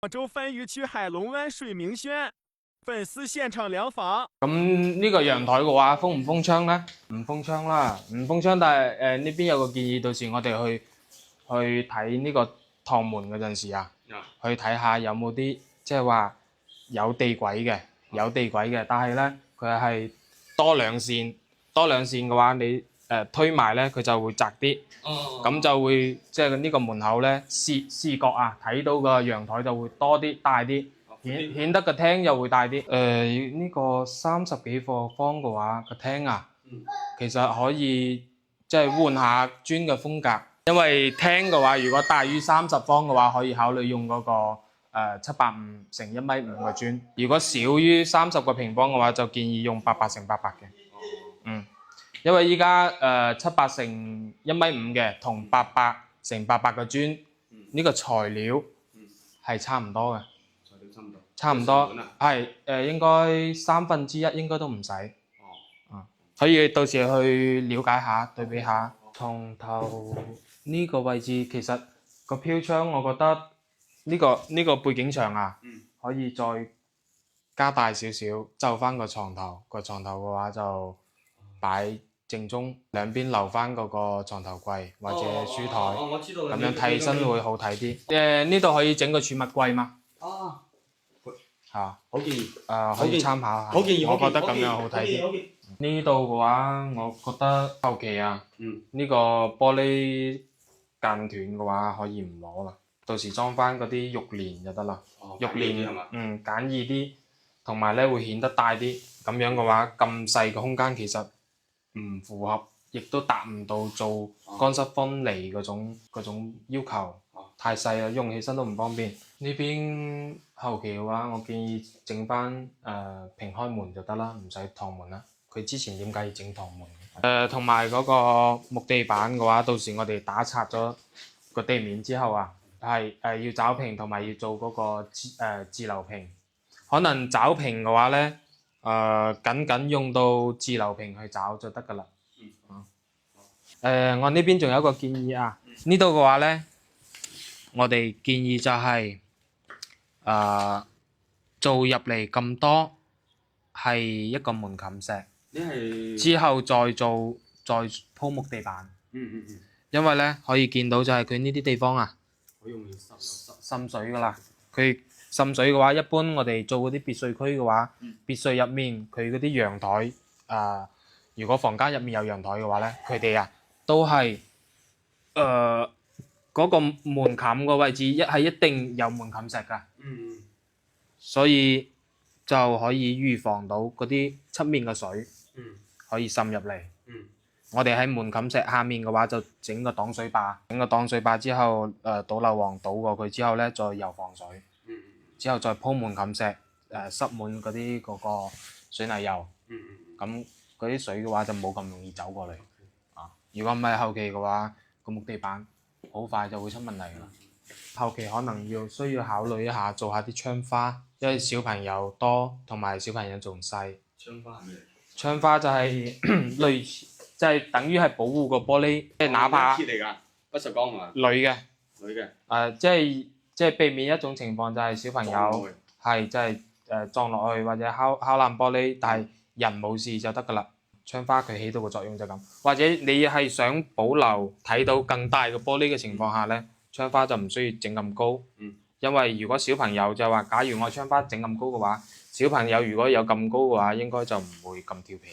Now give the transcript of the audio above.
廣州番禺區海龍灣水明軒，粉絲現場量房。咁呢個陽台嘅話，封唔封窗咧？唔封窗啦，唔封窗，但係呢邊有個建議，到時我哋去睇呢個趟門嗰陣時啊，去睇下有冇啲即係話有地軌嘅，但係咧佢係多兩線嘅話，你推埋咧佢就會窄啲，咁就會即係呢個門口咧視覺啊睇到個陽台就會多啲大啲。顯得個廳又會大啲。呢個30幾個方嘅話，個廳啊，其實可以即係換下磚嘅風格。因為廳嘅話，如果大於30方嘅話，可以考慮用嗰個750乘1.5米嘅磚。如果少於30個平方嘅話，就建議用800乘800嘅。因為依家700乘1.5米嘅同800乘800嘅磚，呢個材料係差唔多嘅。差唔多，係應該1/3應該都唔使。可以到時去了解下，對比下。床頭呢個位置其實個飄窗，我覺得呢個背景牆啊，可以再加大少少，就翻個床頭。個床頭嘅話就擺正中，兩邊留翻嗰個床頭櫃或者書台，咁樣睇起身會好睇啲。呢度可以整個儲物櫃嘛？好建議，可以參考下。好建議，我覺得咁樣好睇啲。呢度嘅話，我覺得後期啊，呢個玻璃間斷嘅話可以唔攞啦，到時裝翻嗰啲浴簾就得啦。浴簾簡易啲，同埋咧會顯得大啲。咁樣嘅話，咁細嘅空間其實唔符合，亦都達唔到做乾濕分離嗰種要求。太細啦，用起身都唔方便。呢邊後期嘅話，我建議整翻平開門就得啦，唔使趟門啦。佢之前點解要整趟門？同埋嗰個木地板嘅話，到時我哋打拆咗個地面之後啊，係要找平同埋要做嗰個自流平。可能找平嘅話咧，僅用到自流平去找就得㗎啦。我呢邊仲有一個建議啊，呢度嘅話咧。我哋建議就係做入嚟咁多係一個門檻石，之後再鋪木地板。因為咧可以見到就係佢呢啲地方啊，好容易滲水噶啦。佢滲水嘅話，一般我哋做嗰啲別墅區嘅話，別墅入面佢嗰啲陽台如果房間入面有陽台嘅話咧，佢哋啊都係嗰個門檻個位置係一定有門檻石㗎，所以就可以預防到嗰啲側面嘅水可以滲入嚟。我哋喺門檻石下面嘅話就整個擋水壩，之後倒硫磺倒過佢之後咧，再油防水，之後再鋪門檻石，塞滿嗰個水泥油，咁嗰啲水嘅話就冇咁容易走過嚟。如果唔係後期嘅話，個木地板好快就會出問題㗎啦。後期可能需要考慮一下做下啲窗花，因為小朋友多同埋小朋友仲細。窗花係咩嚟？窗花就係類似，即係等於係保護個玻璃，即係哪怕鐵嚟㗎，不鏽鋼係嘛？鋁嘅，即係避免一種情況就係小朋友係即係撞落去或者敲爛玻璃，但係人冇事就得㗎啦。窗花佢起到個作用就咁，或者你係想保留睇到更大嘅玻璃嘅情況下咧，窗花就唔需要整咁高。因為如果小朋友就話，假如我窗花整咁高嘅話，小朋友如果有咁高嘅話，應該就唔會咁調皮。